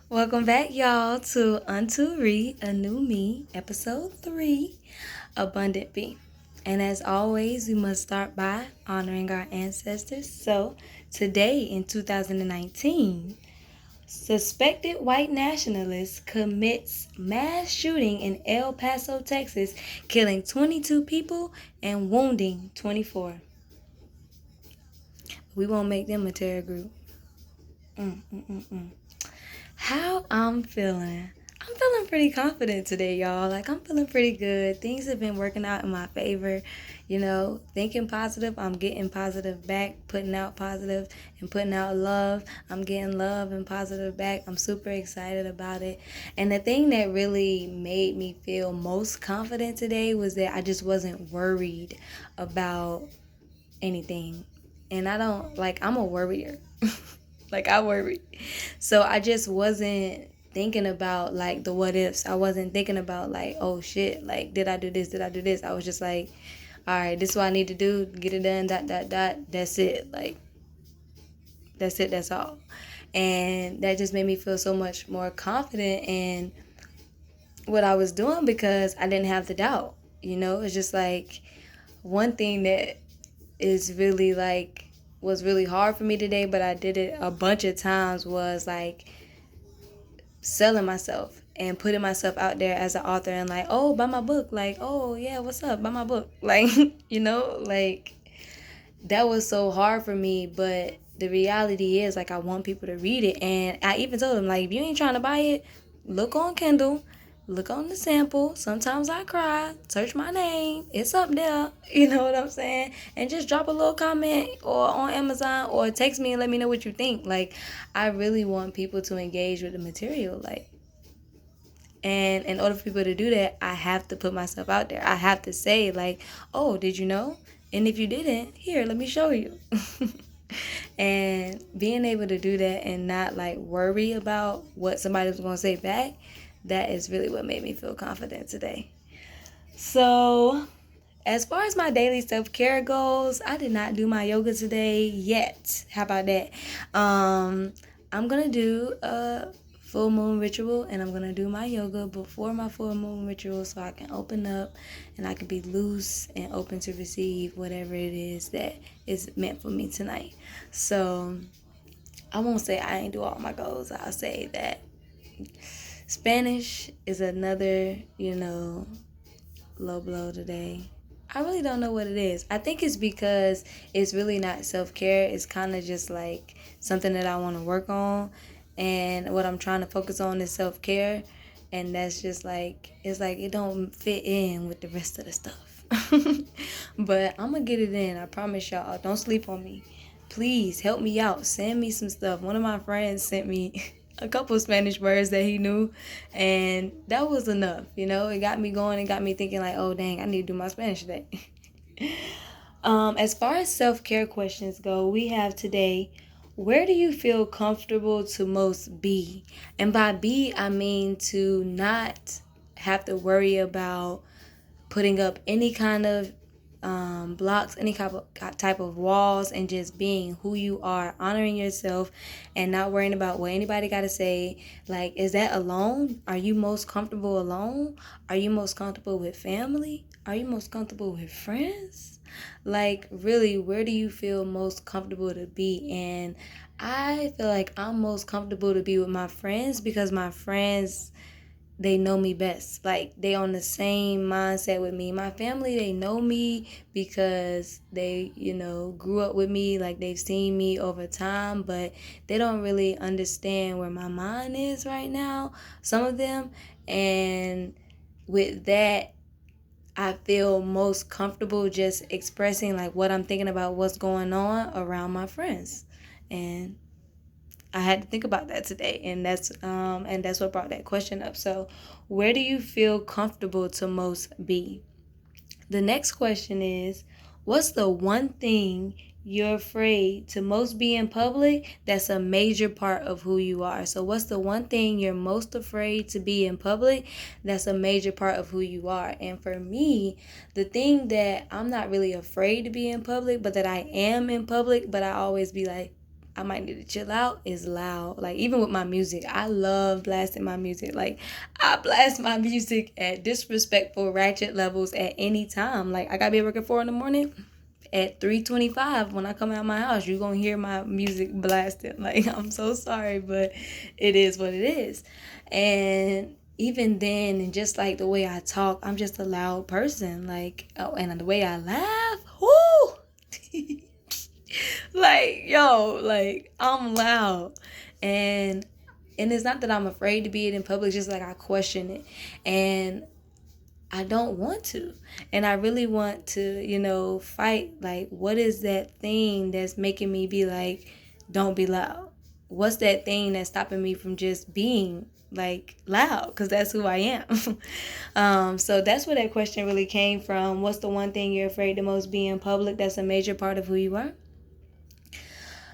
Welcome back, y'all, to Unto Re, A New Me, Episode 3, Abundant Be. And as always, we must start by honoring our ancestors. So, today in 2019, suspected white nationalist commits mass shooting in El Paso, Texas, killing 22 people and wounding 24. We won't make them a terror group. How I'm feeling. I'm feeling pretty confident today, y'all. Like, I'm feeling pretty good. Things have been working out in my favor. Thinking positive, I'm getting positive back, putting out positive and putting out love. I'm getting love and positive back. I'm super excited about it. And the thing that really made me feel most confident today was that I just wasn't worried about anything. And I'm a worrier. Like, I worry. So I just wasn't thinking about like the what ifs. I wasn't thinking about like, oh shit, like did I do this? Did I do this? I was just like, all right, this is what I need to do, get it done, dot dot dot. That's it. Like that's it, that's all. And that just made me feel so much more confident in what I was doing because I didn't have the doubt. It's just like one thing that is really like was really hard for me today, but I did it a bunch of times, was like selling myself and putting myself out there as an author and like, oh, buy my book. Like, oh yeah, what's up? Buy my book. Like, like that was so hard for me, but the reality is like I want people to read it. And I even told them, like, if you ain't trying to buy it, look on Kindle, look on the sample. Sometimes I cry, search my name, it's up there. You know what I'm saying? And just drop a little comment or on Amazon or text me and let me know what you think. Like, I really want people to engage with the material. Like, and in order for people to do that, I have to put myself out there. I have to say, like, oh, did you know? And if you didn't, here, let me show you. And being able to do that and not like worry about what somebody was going to say back, that is really what made me feel confident today. So, as far as my daily self-care goes, I did not do my yoga today yet. How about that? I'm going to do a full moon ritual, and I'm going to do my yoga before my full moon ritual so I can open up and I can be loose and open to receive whatever it is that is meant for me tonight. So I won't say I ain't do all my goals. I'll say that Spanish is another, low blow today. I really don't know what it is. I think it's because it's really not self-care. It's kind of just like something that I want to work on. And what I'm trying to focus on is self-care. And that's just like, it's like it don't fit in with the rest of the stuff. But I'm going to get it in. I promise y'all. Don't sleep on me. Please help me out. Send me some stuff. One of my friends sent me a couple Spanish words that he knew, and that was enough. It got me going and got me thinking like, oh dang, I need to do my Spanish today. As far as self-care questions go, we have today, where do you feel comfortable to most be? And by be, I mean to not have to worry about putting up any kind of blocks, any type of walls, and just being who you are, honoring yourself and not worrying about what anybody got to say. Like, is that alone? Are you most comfortable alone? Are you most comfortable with family? Are you most comfortable with friends? Like, really, where do you feel most comfortable to be? And I feel like I'm most comfortable to be with my friends because my friends, they know me best. Like, they on the same mindset with me. My family, they know me because they, grew up with me. Like, they've seen me over time, but they don't really understand where my mind is right now, some of them. And with that, I feel most comfortable just expressing like what I'm thinking about, what's going on around my friends. And I had to think about that today, and that's what brought that question up. So, where do you feel comfortable to most be? The next question is, what's the one thing you're afraid to most be in public that's a major part of who you are? So what's the one thing you're most afraid to be in public that's a major part of who you are? And for me, the thing that I'm not really afraid to be in public, but that I am in public, but I always be like, I might need to chill out is loud. Like, even with my music, I love blasting my music. Like, I blast my music at disrespectful, ratchet levels at any time. Like, I gotta be working 4 in the morning. At 3:25, when I come out of my house, you're gonna hear my music blasting. Like, I'm so sorry, but it is what it is. And even then, and just like the way I talk, I'm just a loud person. Like, oh, and the way I laugh, whoo! Like, yo, like, I'm loud. And it's not that I'm afraid to be it in public, just like I question it. And I don't want to. And I really want to, fight. Like, what is that thing that's making me be like, don't be loud? What's that thing that's stopping me from just being like loud? Because that's who I am. So that's where that question really came from. What's the one thing you're afraid the most being public? That's a major part of who you are.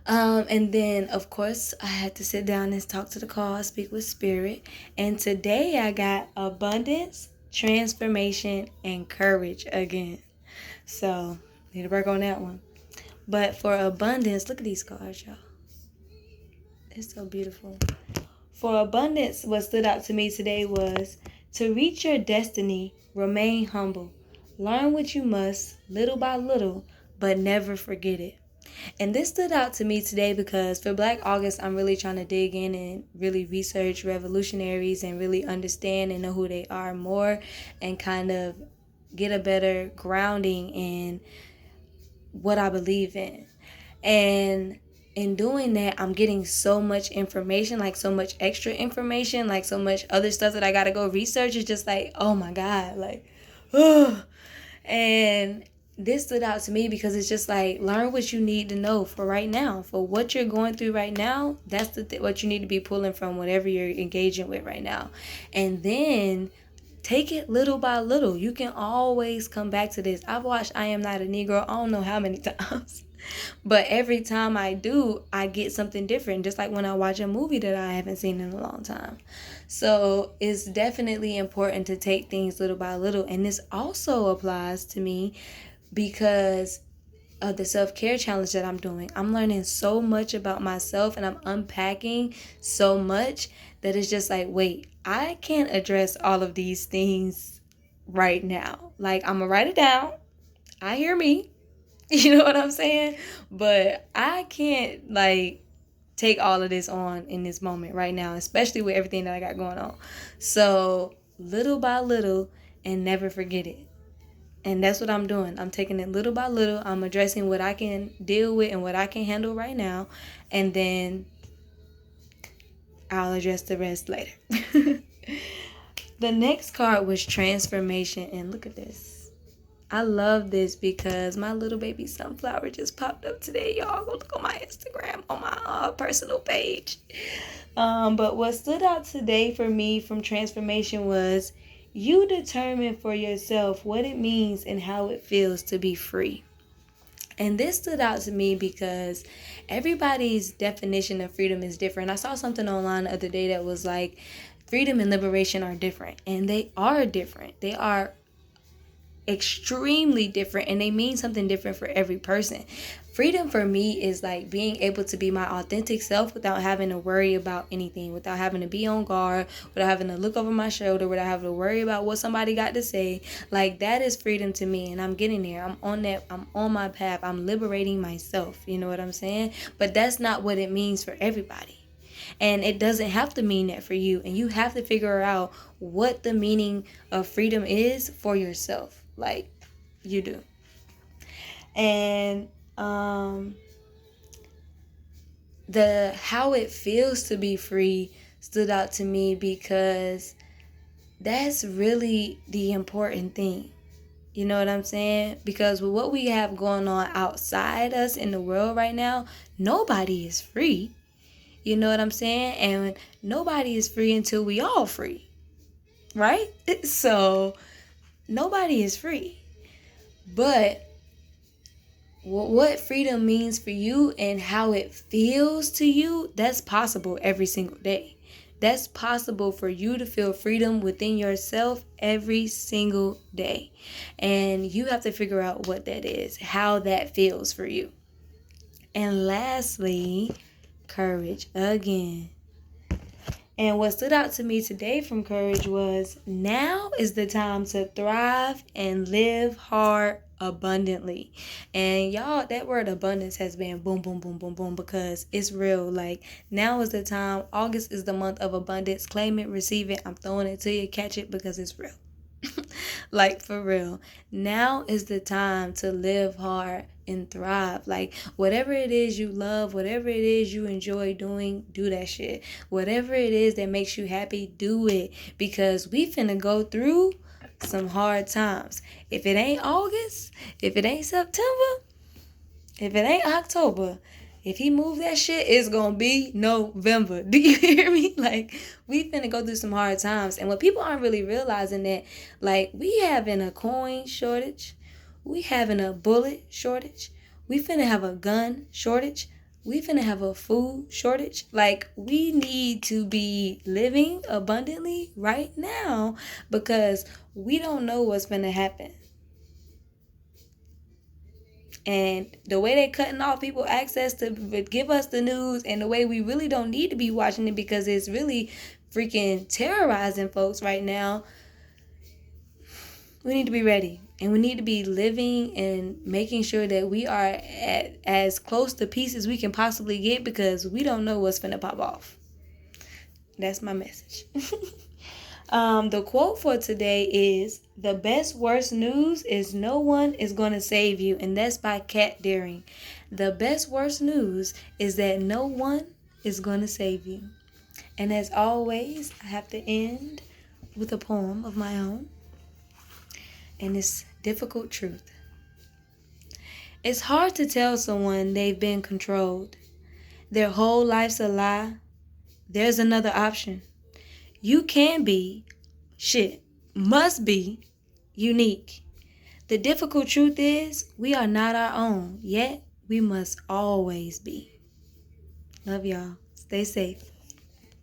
And then, of course, I had to sit down and talk to the call, speak with spirit. And today I got abundance, transformation, and courage again. So, need to work on that one. But for abundance, look at these cards, y'all. It's so beautiful. For abundance, what stood out to me today was to reach your destiny, remain humble. Learn what you must, little by little, but never forget it. And this stood out to me today because for Black August, I'm really trying to dig in and really research revolutionaries and really understand and know who they are more and kind of get a better grounding in what I believe in. And in doing that, I'm getting so much information, like so much extra information, like so much other stuff that I got to go research. It's just like, oh my God, like, ugh. And this stood out to me because it's just like, learn what you need to know for right now. For what you're going through right now, that's what you need to be pulling from whatever you're engaging with right now. And then take it little by little. You can always come back to this. I've watched I Am Not a Negro I don't know how many times. But every time I do, I get something different. Just like when I watch a movie that I haven't seen in a long time. So it's definitely important to take things little by little. And this also applies to me because of the self-care challenge that I'm doing. I'm learning so much about myself and I'm unpacking so much that it's just like, wait, I can't address all of these things right now. Like, I'm going to write it down. I hear me. You know what I'm saying? But I can't, like, take all of this on in this moment right now, especially with everything that I got going on. So, little by little, and never forget it. And that's what I'm doing. I'm taking it little by little. I'm addressing what I can deal with and what I can handle right now. And then I'll address the rest later. The next card was transformation. And look at this. I love this because my little baby sunflower just popped up today. Y'all go look on my Instagram, on my personal page. But what stood out today for me from transformation was you determine for yourself what it means and how it feels to be free. And this stood out to me because everybody's definition of freedom is different. I saw something online the other day that was like, freedom and liberation are different. And they are different. They are extremely different, and they mean something different for every person. Freedom for me is like being able to be my authentic self without having to worry about anything, without having to be on guard, without having to look over my shoulder, without having to worry about what somebody got to say. Like, that is freedom to me, and I'm getting there. I'm on my path. I'm liberating myself. You know what I'm saying? But that's not what it means for everybody. And it doesn't have to mean that for you. And you have to figure out what the meaning of freedom is for yourself. Like, you do. And the how it feels to be free stood out to me because that's really the important thing. You know what I'm saying? Because with what we have going on outside us in the world right now, nobody is free. You know what I'm saying? And nobody is free until we all free. Right? So nobody is free. But what freedom means for you and how it feels to you, that's possible every single day. That's possible for you to feel freedom within yourself every single day. And you have to figure out what that is, how that feels for you. And lastly, courage again. And what stood out to me today from courage was, now is the time to thrive and live hard abundantly. And y'all, that word abundance has been boom, boom, boom, boom, boom, because it's real. Like, now is the time. August is the month of abundance. Claim it, receive it. I'm throwing it to you. Catch it, because it's real. Like, for real. Now is the time to live hard and thrive. Like, whatever it is you love, whatever it is you enjoy doing, do that shit. Whatever it is that makes you happy, do it. Because we finna go through some hard times. If it ain't August, if it ain't September, if it ain't October, if he move that shit, it's gonna be November. Do you hear me? Like, we finna go through some hard times. And what people aren't really realizing that, like, we having a coin shortage. We having a bullet shortage. We finna have a gun shortage. We finna have a food shortage. Like, we need to be living abundantly right now, because we don't know what's finna happen. And the way they cutting off people access to give us the news, and the way we really don't need to be watching it, because it's really freaking terrorizing folks right now. We need to be ready, and we need to be living and making sure that we are at as close to peace as we can possibly get, because we don't know what's finna pop off. That's my message. The quote for today is, "The best worst news is no one is going to save you." And that's by Kat Deering. The best worst news is that no one is going to save you. And as always, I have to end with a poem of my own. And it's difficult truth. It's hard to tell someone they've been controlled. Their whole life's a lie. There's another option. You can be, must be unique. The difficult truth is, we are not our own, yet we must always be. Love y'all. Stay safe.